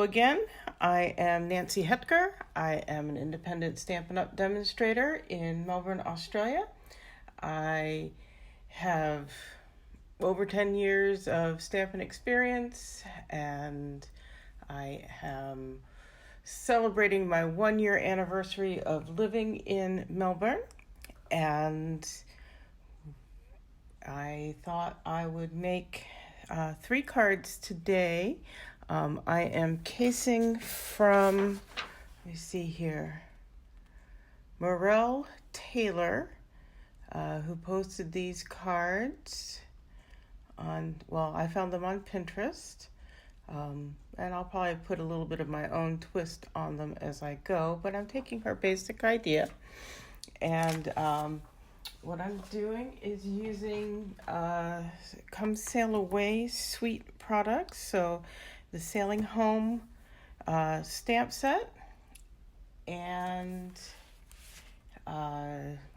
again. I am Nancy Hetker. I am an independent Stampin' Up! Demonstrator in Melbourne, Australia. I have over 10 years of stampin' experience, and I am celebrating my 1-year anniversary of living in Melbourne, and I thought I would make 3 cards today. I am casing from, let me see here, Morel Taylor, who posted these cards on, well, I found them on Pinterest, and I'll probably put a little bit of my own twist on them as I go, but I'm taking her basic idea, and what I'm doing is using Come Sail Away suite products. So the Sailing Home stamp set, and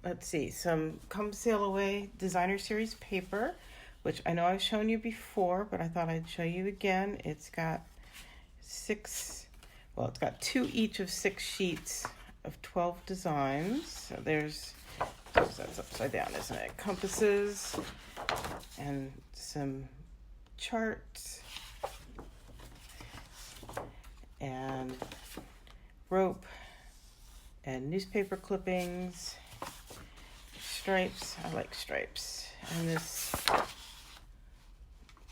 let's see, some Come Sail Away Designer Series paper, which I know I've shown you before, but I thought I'd show you again. It's got 2 each of 6 sheets of 12 designs. So there's, that's upside down, isn't it? Compasses and some charts and rope and newspaper clippings, stripes. I like stripes. And this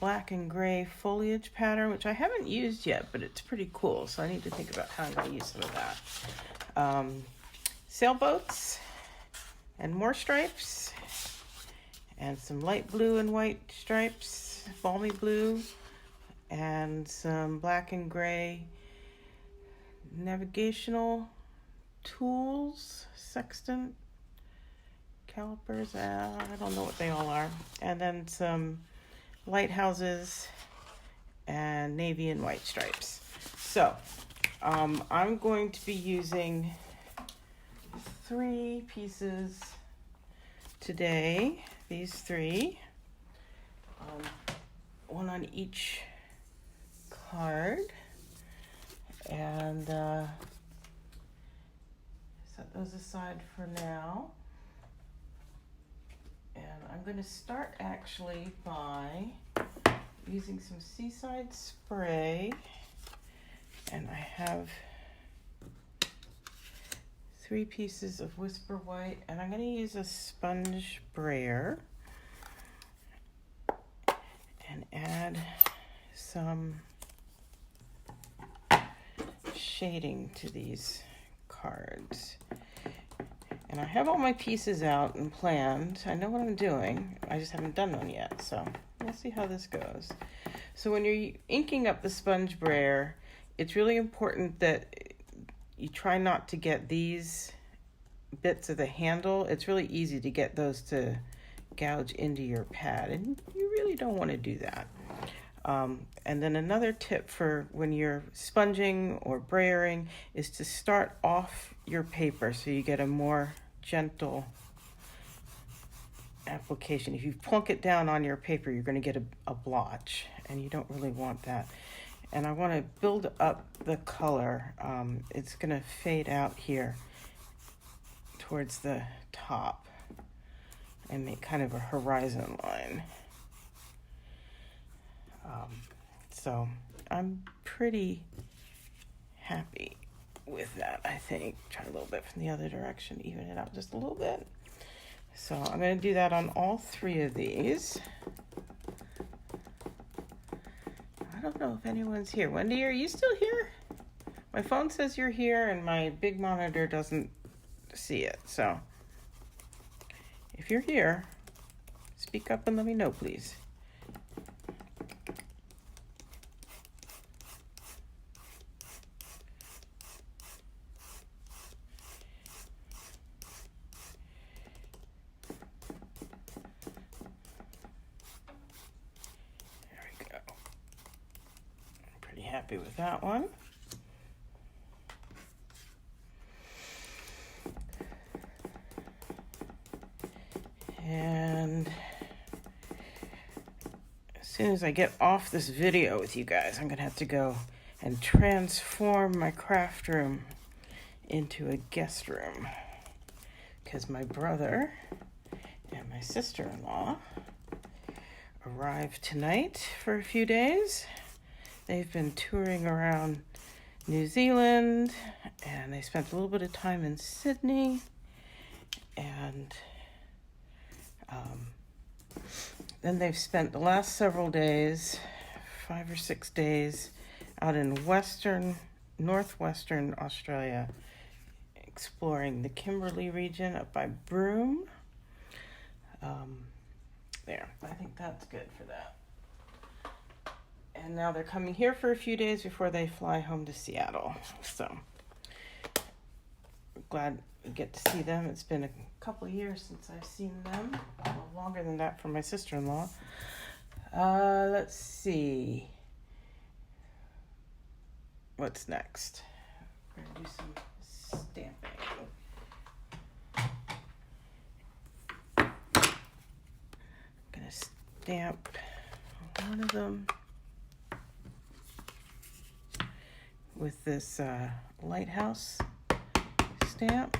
black and gray foliage pattern, which I haven't used yet, but it's pretty cool. So I need to think about how I'm going to use some of that. Sailboats and more stripes, and some light blue and white stripes, balmy blue, and some black and gray navigational tools, sextant, calipers, I don't know what they all are, and then some lighthouses and navy and white stripes. So I'm going to be using 3 pieces today, these 3, one on each card, and set those aside for now. And I'm going to start actually by using some Seaside spray, and I have 3 pieces of Whisper White, and I'm going to use a sponge brayer and add some shading to these cards. And I have all my pieces out and planned. I know what I'm doing. I just haven't done one yet, so we'll see how this goes. So when you're inking up the sponge brayer, it's really important that you try not to get these bits of the handle. It's really easy to get those to gouge into your pad, and you really don't want to do that. And then another tip for when you're sponging or brayering is to start off your paper so you get a more gentle application. If you plunk it down on your paper, you're going to get a blotch, and you don't really want that. And I want to build up the color. It's going to fade out here towards the top and make kind of a horizon line. So I'm pretty happy with that, I think. Try a little bit from the other direction, even it out just a little bit. So I'm going to do that on all 3 of these. I don't know if anyone's here. Wendy, are you still here? My phone says you're here, and my big monitor doesn't see it. So if you're here, speak up and let me know, please. Happy with that one. And as soon as I get off this video with you guys, I'm gonna have to go and transform my craft room into a guest room, because my brother and my sister-in-law arrived tonight for a few days. They've been touring around New Zealand, and they spent a little bit of time in Sydney, and then they've spent the last several days, 5 or 6 days, out in northwestern Australia, exploring the Kimberley region up by Broome. There, I think that's good for that. And now they're coming here for a few days before they fly home to Seattle. So, glad we get to see them. It's been a couple of years since I've seen them. A little longer than that for my sister-in-law. Let's see. What's next? We're going to do some stamping. I'm going to stamp one of them with this lighthouse stamp.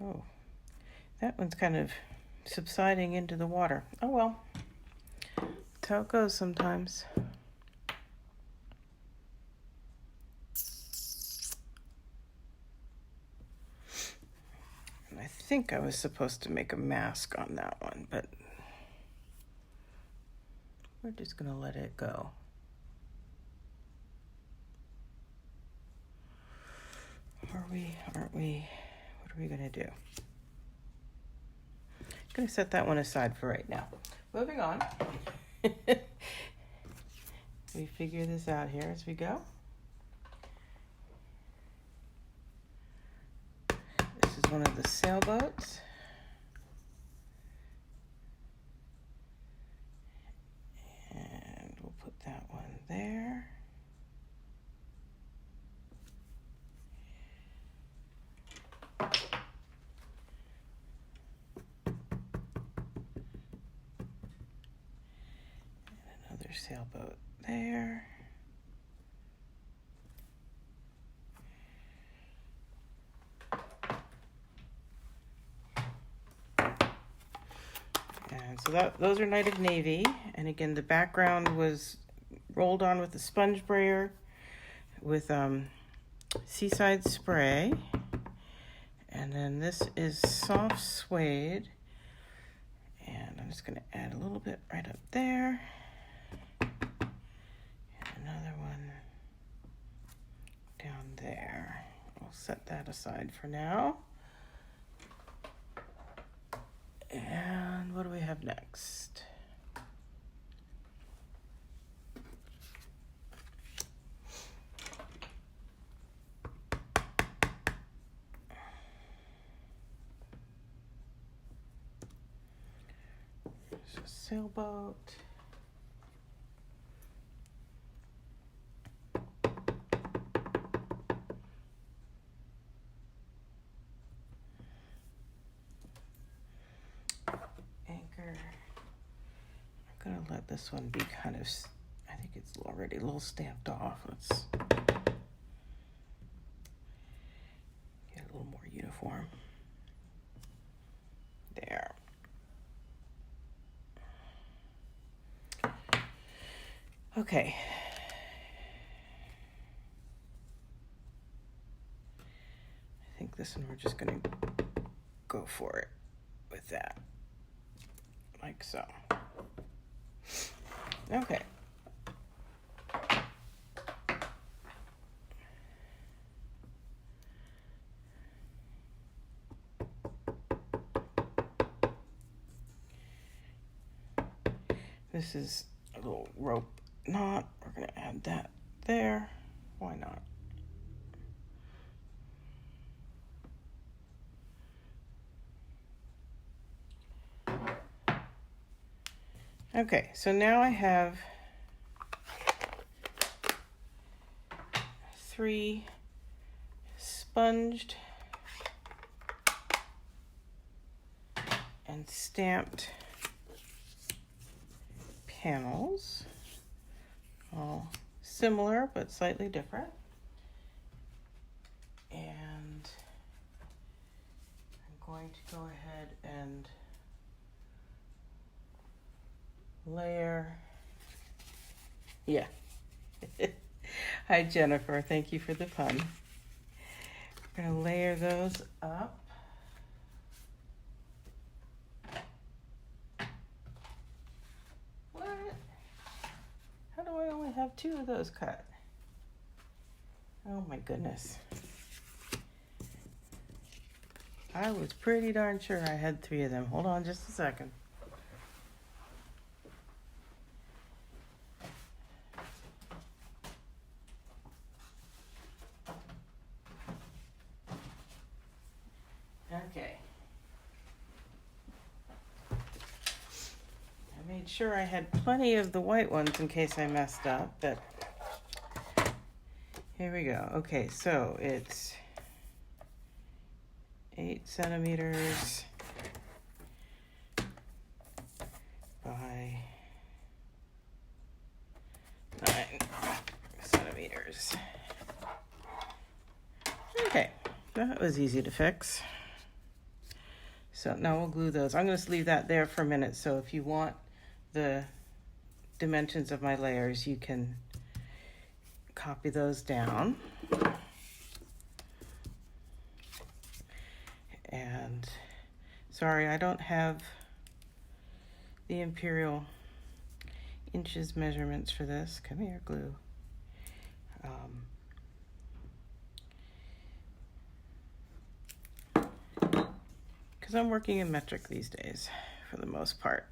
Oh, that one's kind of subsiding into the water. Oh well, that's how it goes sometimes. And I think I was supposed to make a mask on that one, but we're just gonna let it go. Are we, aren't we? What are we gonna do? I'm gonna set that one aside for right now. Moving on. We figure this out here as we go. This is one of the sailboats. And we'll put that one there. Sailboat there. And so those are Night Navy, and again the background was rolled on with a sponge brayer with Seaside Spray, and then this is soft suede, and I'm just going to add a little bit right up there. Another one down there. We'll set that aside for now. And what do we have next? There's a sailboat. I'm gonna let this one be kind of, I think it's already a little stamped off. Let's get a little more uniform. There. Okay. I think this one we're just gonna go for it with that. Like so. Okay. This is a little rope knot. We're going to add that there. Why not? Okay, so now I have 3 sponged and stamped panels, all similar but slightly different. And I'm going to go ahead and layer. Yeah. Hi, Jennifer. Thank you for the pun. We're going to layer those up. What? How do I only have 2 of those cut? Oh my goodness. I was pretty darn sure I had 3 of them. Hold on just a second. Okay. I made sure I had plenty of the white ones in case I messed up, but here we go. Okay, so it's 8 centimeters by 9 centimeters. Okay, that was easy to fix. So now we'll glue those. I'm going to leave that there for a minute, so if you want the dimensions of my layers, you can copy those down. And sorry, I don't have the imperial inches measurements for this. Come here, glue. Because I'm working in metric these days for the most part.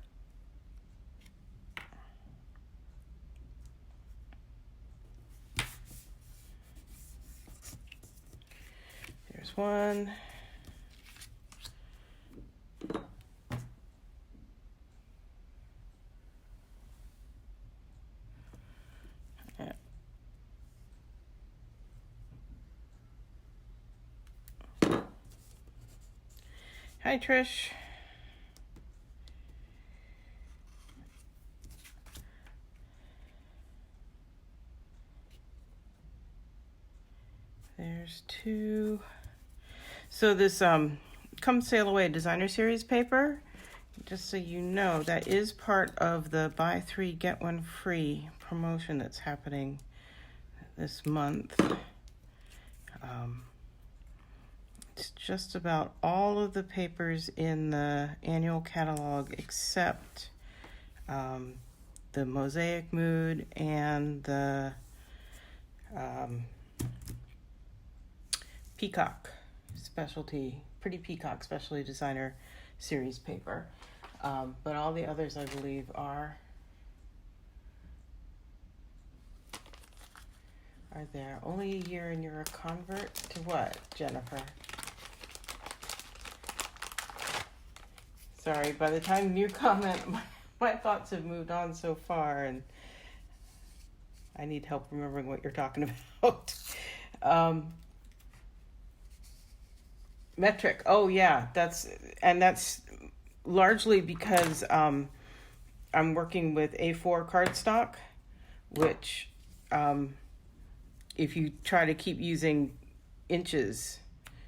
There's one. Yeah. Hi, Trish. There's 2. So this Come Sail Away Designer Series paper, just so you know, that is part of the buy 3 get 1 free promotion that's happening this month. It's just about all of the papers in the annual catalog except the Mosaic Mood and the Peacock specialty, Pretty Peacock specialty designer series paper. But all the others, I believe, are there. Only a year and you're a convert to what, Jennifer? Sorry, by the time you comment, my thoughts have moved on so far, and I need help remembering what you're talking about. Metric. Oh yeah, that's largely because I'm working with A4 cardstock, which if you try to keep using inches,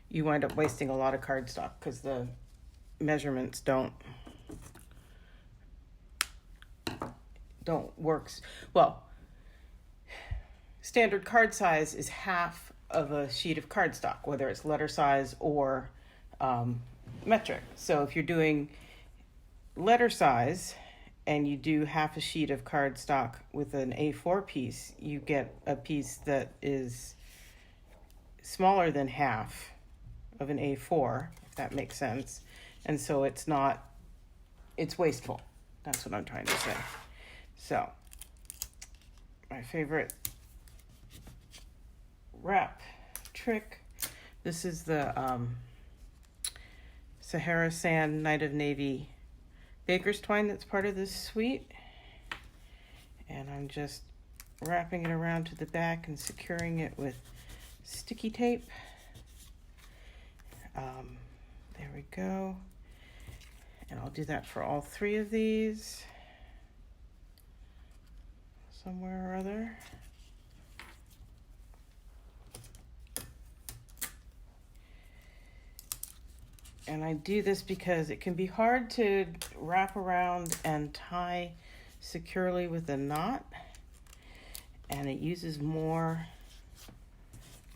you wind up wasting a lot of cardstock because the measurements don't work. Well, standard card size is half of a sheet of cardstock, whether it's letter size or metric. So if you're doing letter size and you do half a sheet of cardstock with an A4 piece, you get a piece that is smaller than half of an A4, if that makes sense. And so it's wasteful. That's what I'm trying to say. So my favorite wrap trick. This is the Sahara Sand Night of Navy baker's twine that's part of this suite. I'm just wrapping it around to the back and securing it with sticky tape. There we go. And I'll do that for all 3 of these somewhere or other. And I do this because it can be hard to wrap around and tie securely with a knot, and it uses more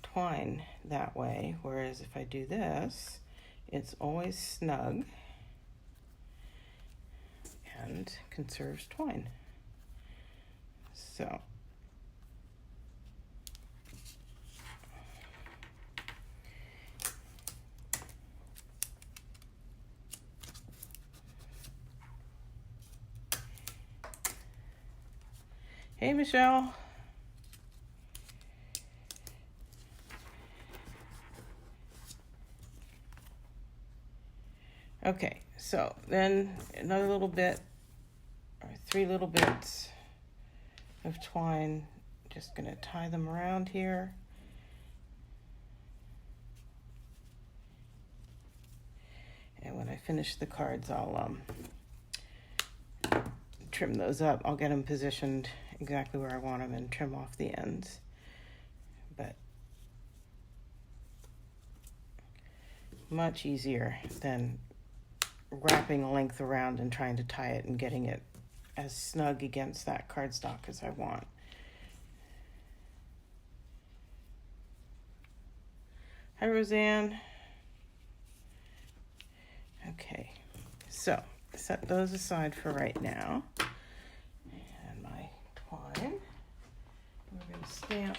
twine that way, whereas if I do this, it's always snug and conserves twine. So hey, Michelle. Okay, so then another little bit, or 3 little bits of twine. Just gonna tie them around here. And when I finish the cards, I'll trim those up. I'll get them positioned exactly where I want them and trim off the ends. But much easier than wrapping a length around and trying to tie it and getting it as snug against that cardstock as I want. Hi, Roseanne. Okay, so set those aside for right now. And my twine. We're going to stamp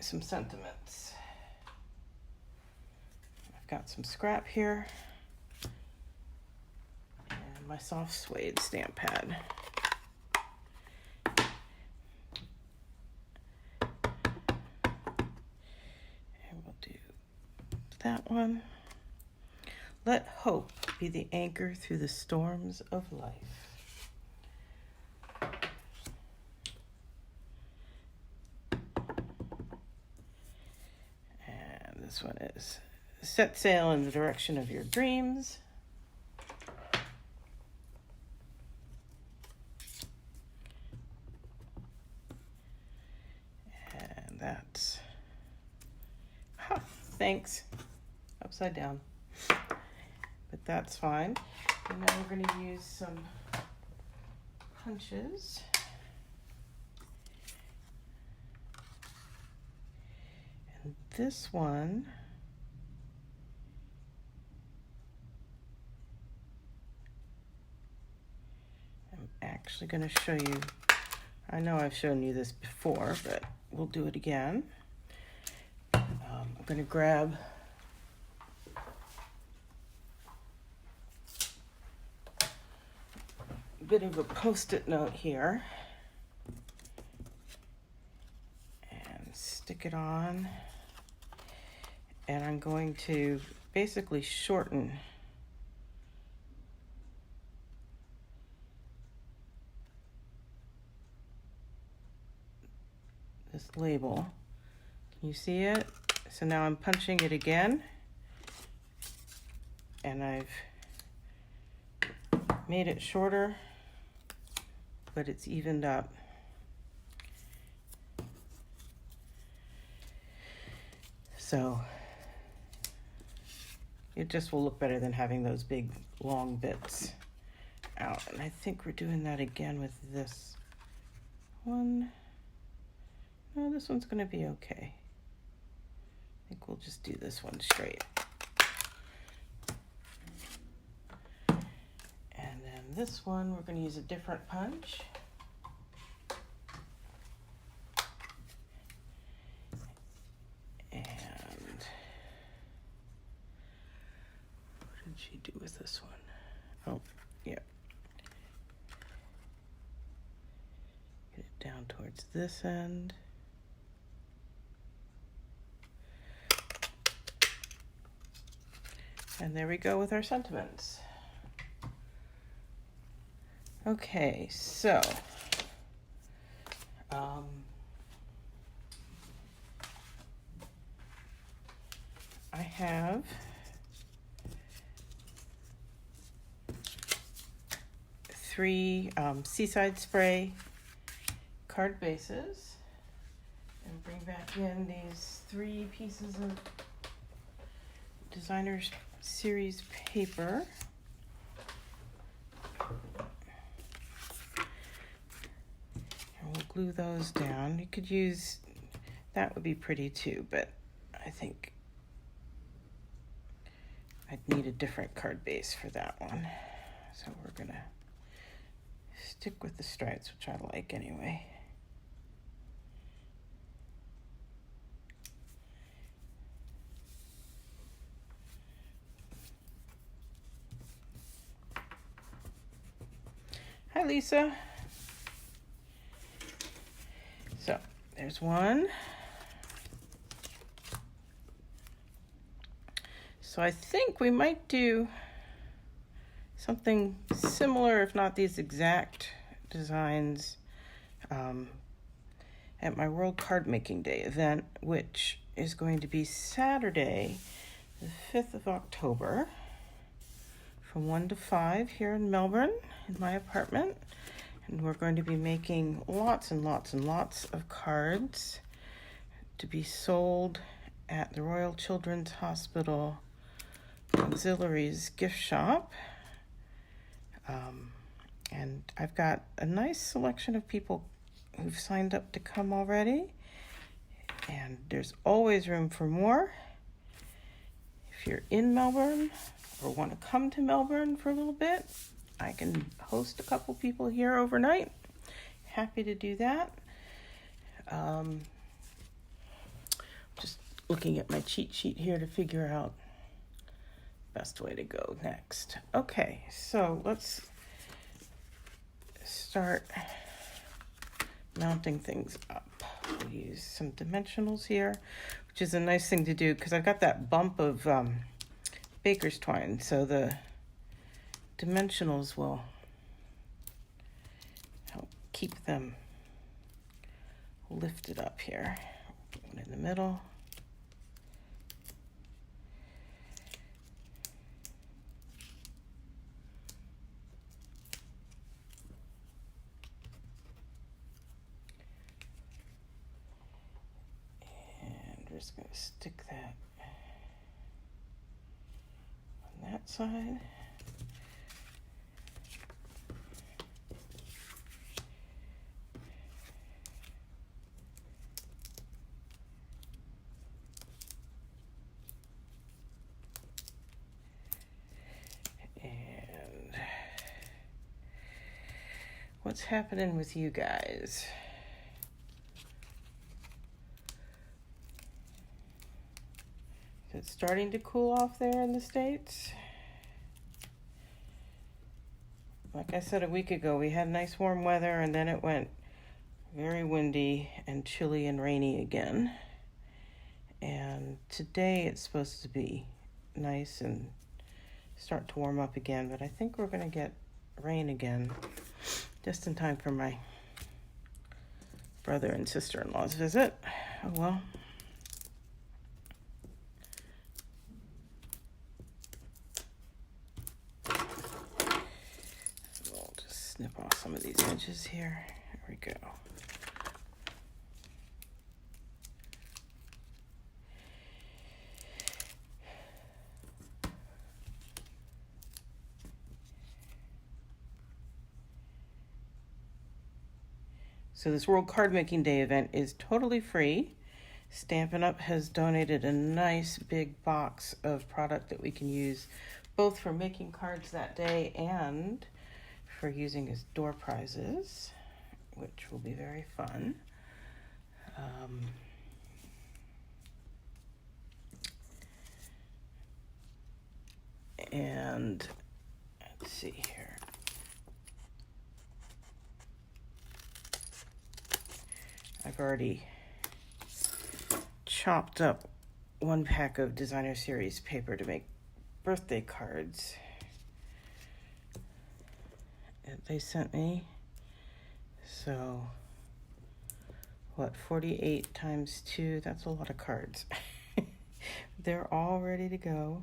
some sentiments. I've got some scrap here and my soft suede stamp pad. And we'll do that one. Let hope be the anchor through the storms of life. And this one is set sail in the direction of your dreams. And that's, thanks, upside down. But that's fine. And now we're going to use some punches. And this one I'm actually going to show you. I know I've shown you this before, but we'll do it again. I'm going to grab bit of a post-it note here and stick it on, and I'm going to basically shorten this label. Can you see it? So now I'm punching it again, and I've made it shorter, but it's evened up. So it just will look better than having those big long bits out. And I think we're doing that again with this one. No, this one's gonna be okay. I think we'll just do this one straight. This one, we're going to use a different punch. And what did she do with this one? Oh, yeah. Get it down towards this end. And there we go with our sentiments. Okay, so I have three Seaside Spray card bases, and bring back in these 3 pieces of Designer Series paper. And we'll glue those down. You could use, that would be pretty too, but I think I'd need a different card base for that one. So we're gonna stick with the stripes, which I like anyway. Hi, Lisa. So there's one. So I think we might do something similar, if not these exact designs, at my World Card Making Day event, which is going to be Saturday, the 5th of October, from 1 to 5 here in Melbourne, in my apartment. And we're going to be making lots and lots and lots of cards to be sold at the Royal Children's Hospital Auxiliaries gift shop. And I've got a nice selection of people who've signed up to come already. And there's always room for more. If you're in Melbourne or want to come to Melbourne for a little bit, I can host a couple people here overnight. Happy to do that. Just looking at my cheat sheet here to figure out best way to go next. Okay, so let's start mounting things up. We'll use some dimensionals here, which is a nice thing to do because I've got that bump of baker's twine, so the dimensionals will help keep them lifted up here. One in the middle. Just going to stick that on that side. And what's happening with you guys? Is it starting to cool off there in the States? Like I said a week ago, we had nice warm weather and then it went very windy and chilly and rainy again. And today it's supposed to be nice and start to warm up again, but I think we're going to get rain again just in time for my brother and sister-in-law's visit. Oh well. Snip off some of these edges here. There we go. So this World Card Making Day event is totally free. Stampin' Up! Has donated a nice big box of product that we can use both for making cards that day and for using as door prizes, which will be very fun. And let's see here. I've already chopped up 1 pack of Designer Series paper to make birthday cards. And they sent me. So what, 48 times 2, that's a lot of cards. They're all ready to go.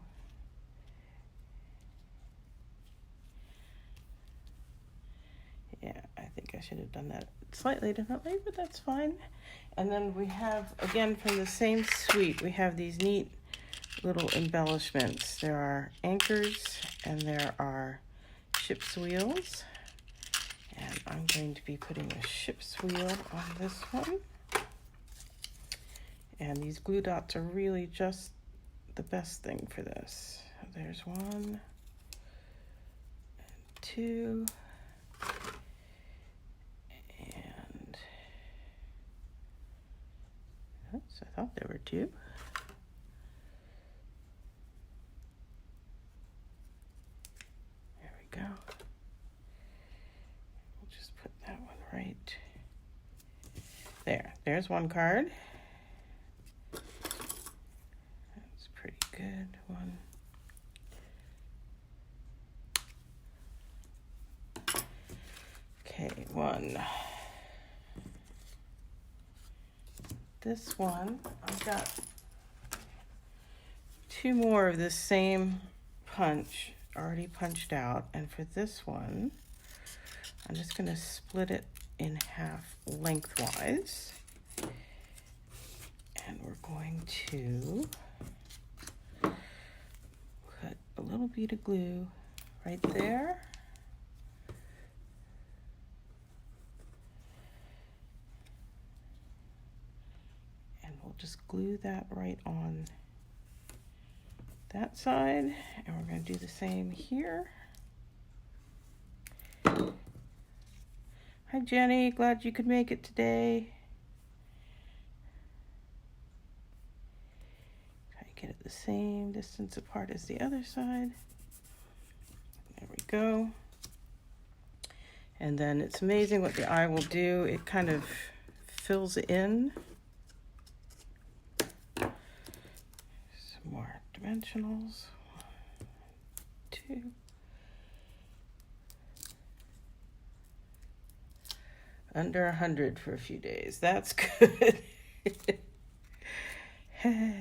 Yeah, I think I should have done that slightly differently, but that's fine. And then we have, again, from the same suite, we have these neat little embellishments. There are anchors and there are ship's wheels. And I'm going to be putting a ship's wheel on this one. And these glue dots are really just the best thing for this. There's 1, 2, and oops, I thought there were 2. There we go. We'll just put that one right there. There's 1 card. That's pretty good. 1. Okay, 1. This one, I've got 2 more of this same punch already punched out. And for this one, I'm just going to split it in half lengthwise. And we're going to put a little bead of glue right there. Just glue that right on that side, and we're going to do the same here. Hi Jenny, glad you could make it today. Try to get it the same distance apart as the other side. There we go. And then it's amazing what the eye will do. It kind of fills in. More dimensionals. 1, 2. Under 100 for a few days. That's good. Oh.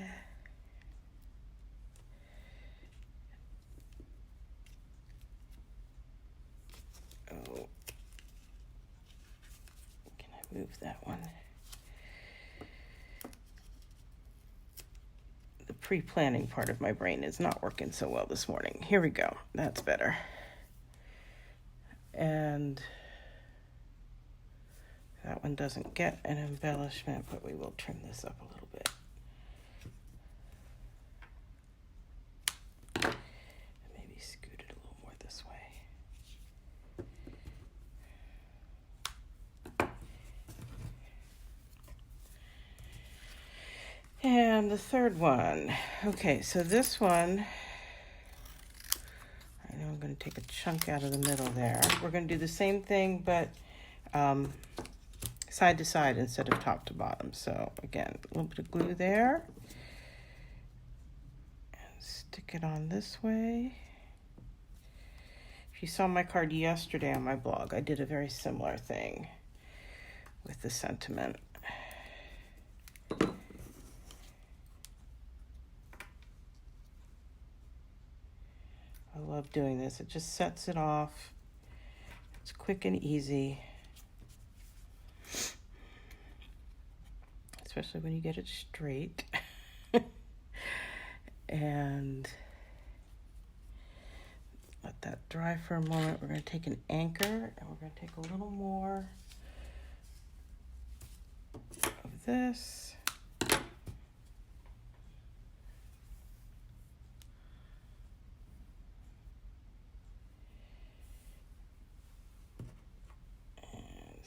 Can I move that one? Pre-planning part of my brain is not working so well this morning. Here we go. That's better. And that one doesn't get an embellishment, but we will trim this up a little bit. Maybe scoot it a little more this way. And the third one. Okay, so this one, I know I'm going to take a chunk out of the middle there. We're going to do the same thing, but side to side instead of top to bottom. So again, a little bit of glue there. And stick it on this way. If you saw my card yesterday on my blog, I did a very similar thing with the sentiment. I love doing this. It just sets it off. It's quick and easy. Especially when you get it straight. And let that dry for a moment. We're going to take an anchor and we're going to take a little more of this.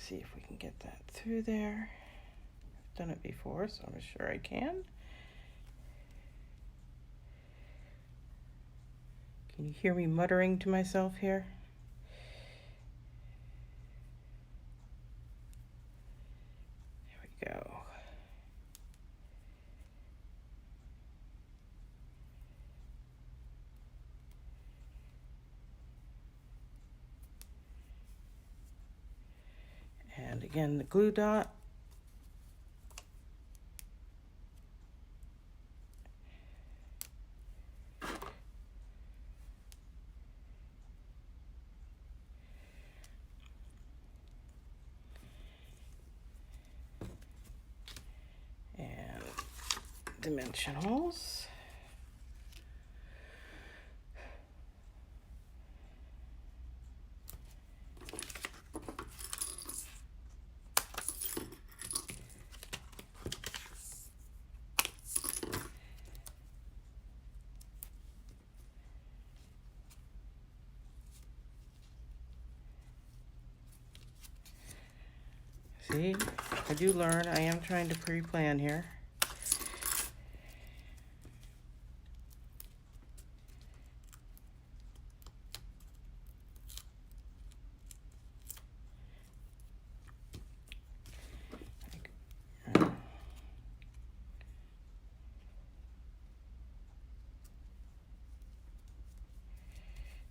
See if we can get that through there. I've done it before, so I'm sure I can. Can you hear me muttering to myself here? There we go. again, the glue dot. And dimensionals. See, I do learn. I am trying to pre-plan here.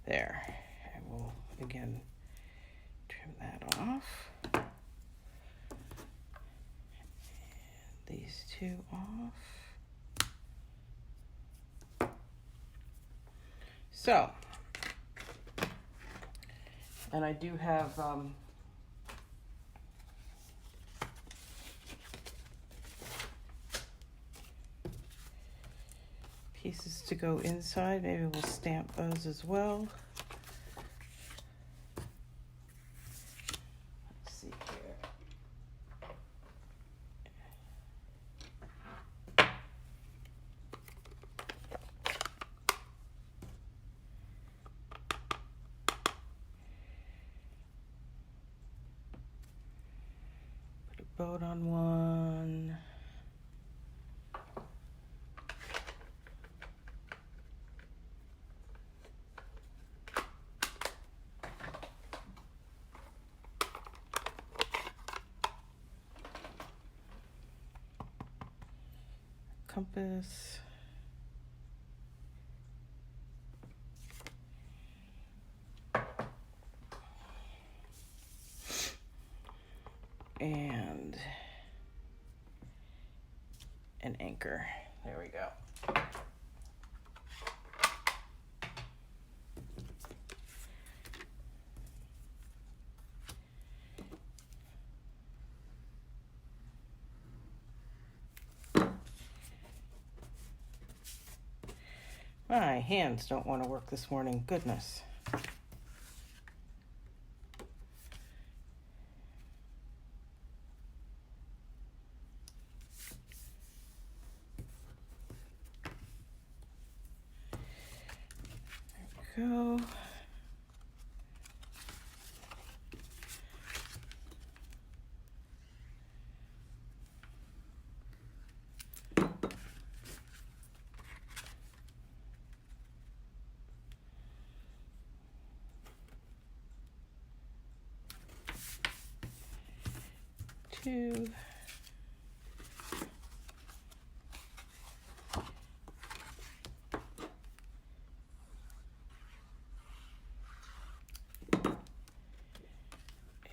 There. I will again trim that off. These two off. So, and I do have pieces to go inside. Maybe we'll stamp those as well. Let's see here. Put a boat on one. Compass. And an anchor. There we go. My hands don't want to work this morning. Goodness. There we go. Two.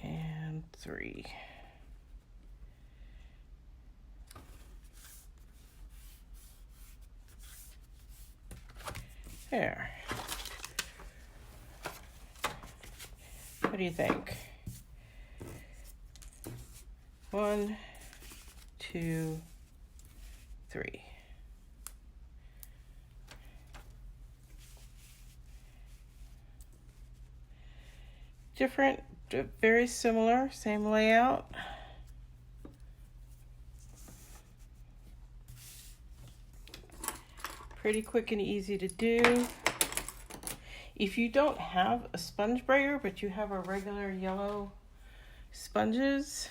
And three. There. What do you think? 1, 2, 3. Different, very similar, same layout. Pretty quick and easy to do. If you don't have a sponge brayer, but you have a regular yellow sponges,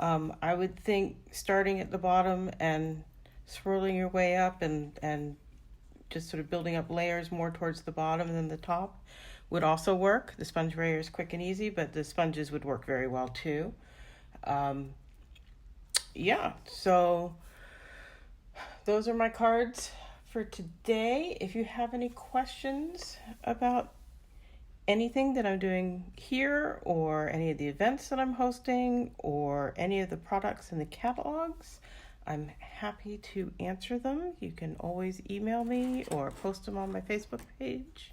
I would think starting at the bottom and swirling your way up and just sort of building up layers more towards the bottom than the top would also work. The sponge brayer is quick and easy, but the sponges would work very well too. Yeah, so those are my cards for today. If you have any questions about anything that I'm doing here, or any of the events that I'm hosting, or any of the products in the catalogs, I'm happy to answer them. You can always email me or post them on my Facebook page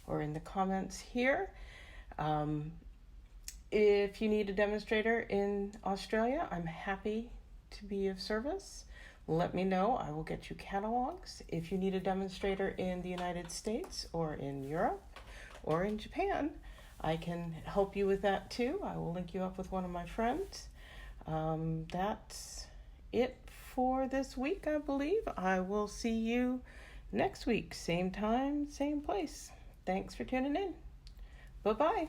or in the comments here. If you need a demonstrator in Australia, I'm happy to be of service. Let me know. I will get you catalogs. If you need a demonstrator in the United States or in Europe or in Japan, I can help you with that too. I will link you up with one of my friends. That's it for this week, I believe. I will see you next week, same time, same place. Thanks for tuning in. Bye-bye.